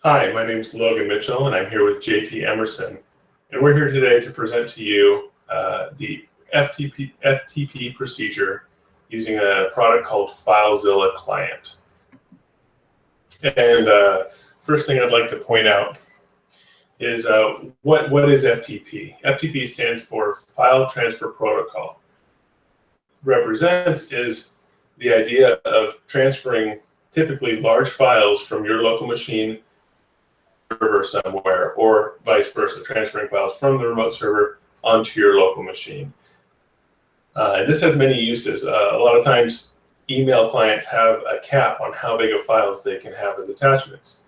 Hi, my name is Logan Mitchell, and I'm here with JT Emerson. And we're here today to present to you the FTP procedure using a product called FileZilla Client. And first thing I'd like to point out is what is FTP? FTP stands for File Transfer Protocol. Represents is the idea of transferring typically large files from your local machine server somewhere, or vice versa, transferring files from the remote server onto your local machine. And this has many uses. A lot of times, email clients have a cap on how big of files they can have as attachments.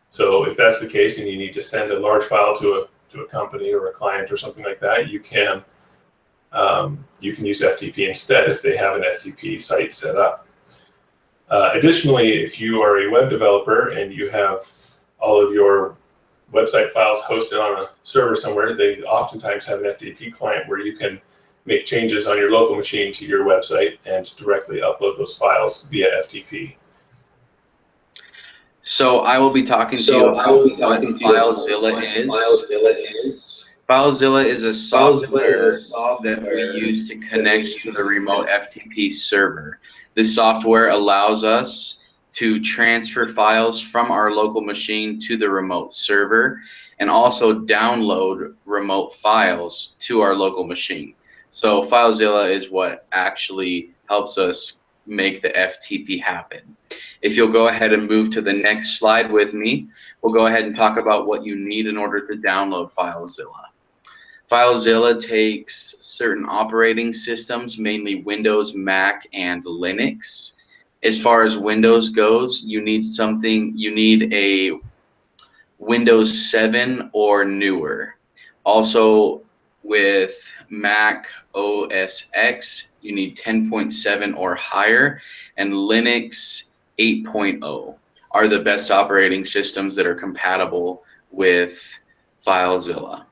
So if that's the case and you need to send a large file to a company or a client or something like that, you can use FTP instead if they have an FTP site set up. Additionally, if you are a web developer and you have all of your website files hosted on a server somewhere, they oftentimes have an FTP client where you can make changes on your local machine to your website and directly upload those files via FTP. So I will be talking to you about what FileZilla is. FileZilla is a software that we use to connect to the remote FTP server. This software allows us to transfer files from our local machine to the remote server and also download remote files to our local machine. So FileZilla is what actually helps us make the FTP happen. If you'll go ahead and move to the next slide with me, we'll go ahead and talk about what you need in order to download FileZilla. FileZilla takes certain operating systems, mainly Windows, Mac, and Linux. As far as Windows goes, you need a Windows 7 or newer. Also with Mac OS X, you need 10.7 or higher, and Linux 8.0 are the best operating systems that are compatible with FileZilla.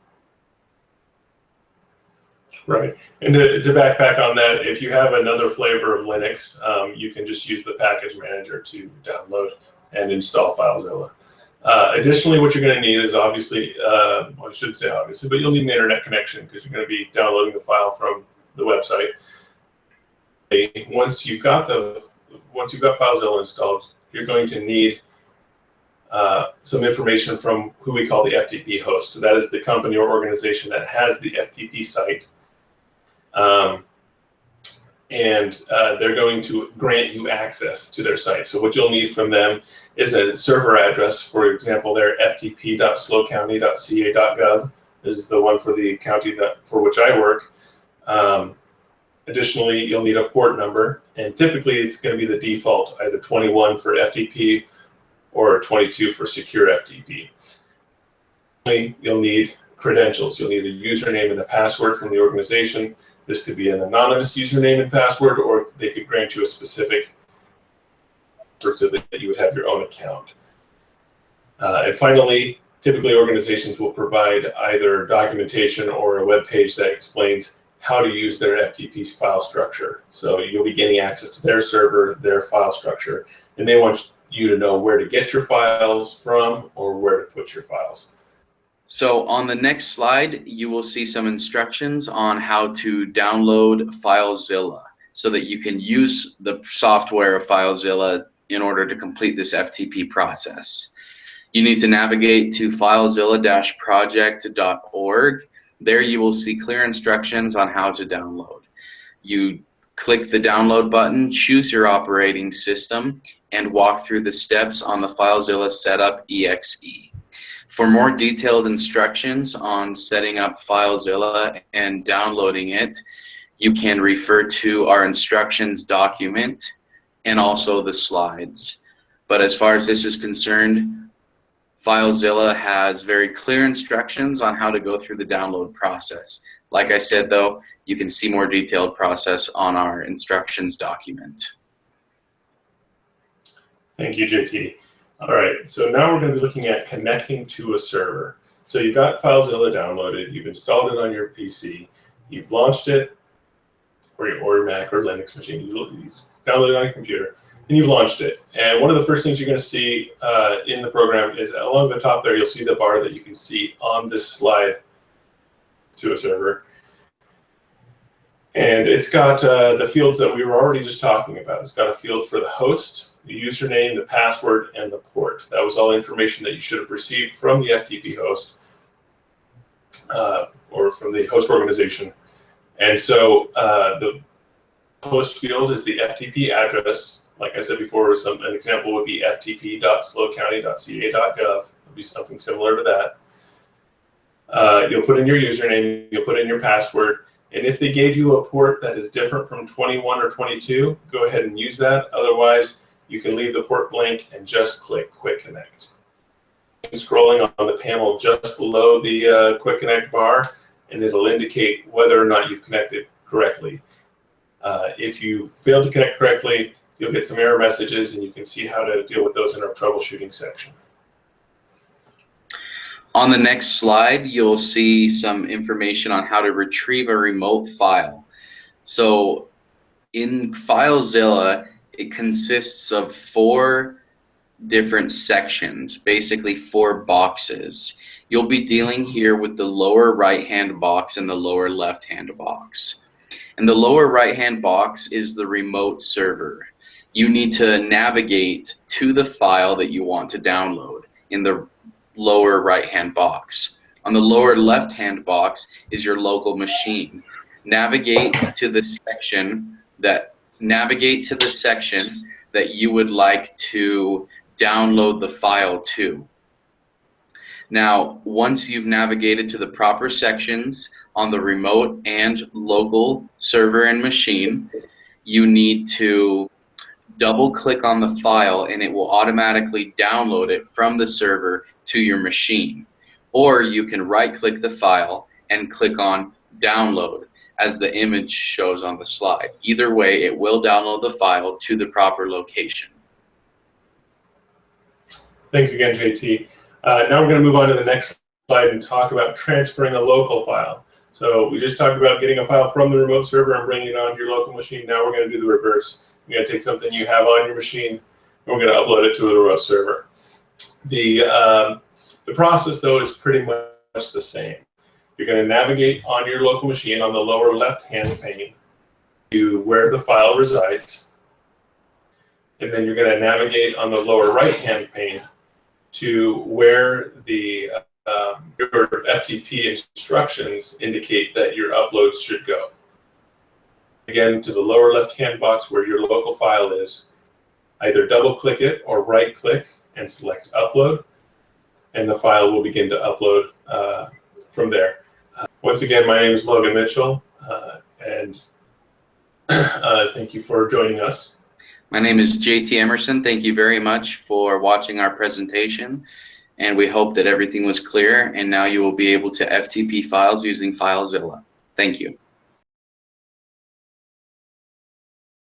Right, and to backpack on that, if you have another flavor of Linux, you can just use the package manager to download and install FileZilla. Additionally, what you're going to need is obviously, well, I shouldn't say obviously, but you'll need an internet connection because you're going to be downloading the file from the website. Once you've got FileZilla installed, you're going to need some information from who we call the FTP host. So that is the company or organization that has the FTP site. They're going to grant you access to their site. So what you'll need from them is a server address. For example, their ftp.slowcounty.ca.gov is the one for the county for which I work. Additionally, you'll need a port number, and typically it's going to be the default, either 21 for FTP or 22 for secure FTP. You'll need credentials. You'll need a username and a password from the organization. This could be an anonymous username and password, or they could grant you a specific password so that you would have your own account. And finally, typically organizations will provide either documentation or a web page that explains how to use their FTP file structure. So you'll be getting access to their server, their file structure, and they want you to know where to get your files from or where to put your files. So on the next slide, you will see some instructions on how to download FileZilla so that you can use the software of FileZilla in order to complete this FTP process. You need to navigate to filezilla-project.org. There you will see clear instructions on how to download. You click the download button, choose your operating system, and walk through the steps on the FileZilla Setup exe. For more detailed instructions on setting up FileZilla and downloading it, you can refer to our instructions document and also the slides. But as far as this is concerned, FileZilla has very clear instructions on how to go through the download process. Like I said, though, you can see more detailed process on our instructions document. Thank you, JT. All right, so now we're going to be looking at connecting to a server. So you've got FileZilla downloaded, you've installed it on your PC, you've launched it, or your Mac or Linux machine, you've downloaded it on your computer, and you've launched it. And one of the first things you're going to see in the program is along the top there, you'll see the bar that you can see on this slide to a server. And it's got the fields that we were already just talking about. It's got a field for the host, the username, the password, and the port. That was all information that you should have received from the FTP host or from the host organization. And so the host field is the FTP address. Like I said before, an example would be ftp.slocounty.ca.gov. It would be something similar to that. You'll put in your username, you'll put in your password, and if they gave you a port that is different from 21 or 22, go ahead and use that. Otherwise, you can leave the port blank and just click Quick Connect. Scrolling on the panel just below the Quick Connect bar, and it'll indicate whether or not you've connected correctly. If you fail to connect correctly, you'll get some error messages, and you can see how to deal with those in our troubleshooting section. On the next slide, you'll see some information on how to retrieve a remote file. So in FileZilla, it consists of 4 different sections, basically 4 boxes. You'll be dealing here with the lower right-hand box and the lower left-hand box. And the lower right-hand box is the remote server. You need to navigate to the file that you want to download in the lower right-hand box. On the lower left-hand box is your local machine. Navigate to the section that you would like to download the file to. Now, once you've navigated to the proper sections on the remote and local server and machine, you need to double-click on the file and it will automatically download it from the server to your machine. Or you can right-click the file and click on Download as the image shows on the slide. Either way, it will download the file to the proper location. Thanks again, JT. Now we're going to move on to the next slide and talk about transferring a local file. So we just talked about getting a file from the remote server and bringing it onto your local machine. Now we're going to do the reverse. You're going to take something you have on your machine and we're going to upload it to a remote server. The process, though, is pretty much the same. You're going to navigate on your local machine on the lower left-hand pane to where the file resides. And then you're going to navigate on the lower right-hand pane to where the your FTP instructions indicate that your uploads should go. Again, to the lower left-hand box where your local file is, either double-click it or right-click and select Upload, and the file will begin to upload from there. Once again, my name is Logan Mitchell, and thank you for joining us. My name is JT Emerson. Thank you very much for watching our presentation, and we hope that everything was clear, and now you will be able to FTP files using FileZilla. Thank you.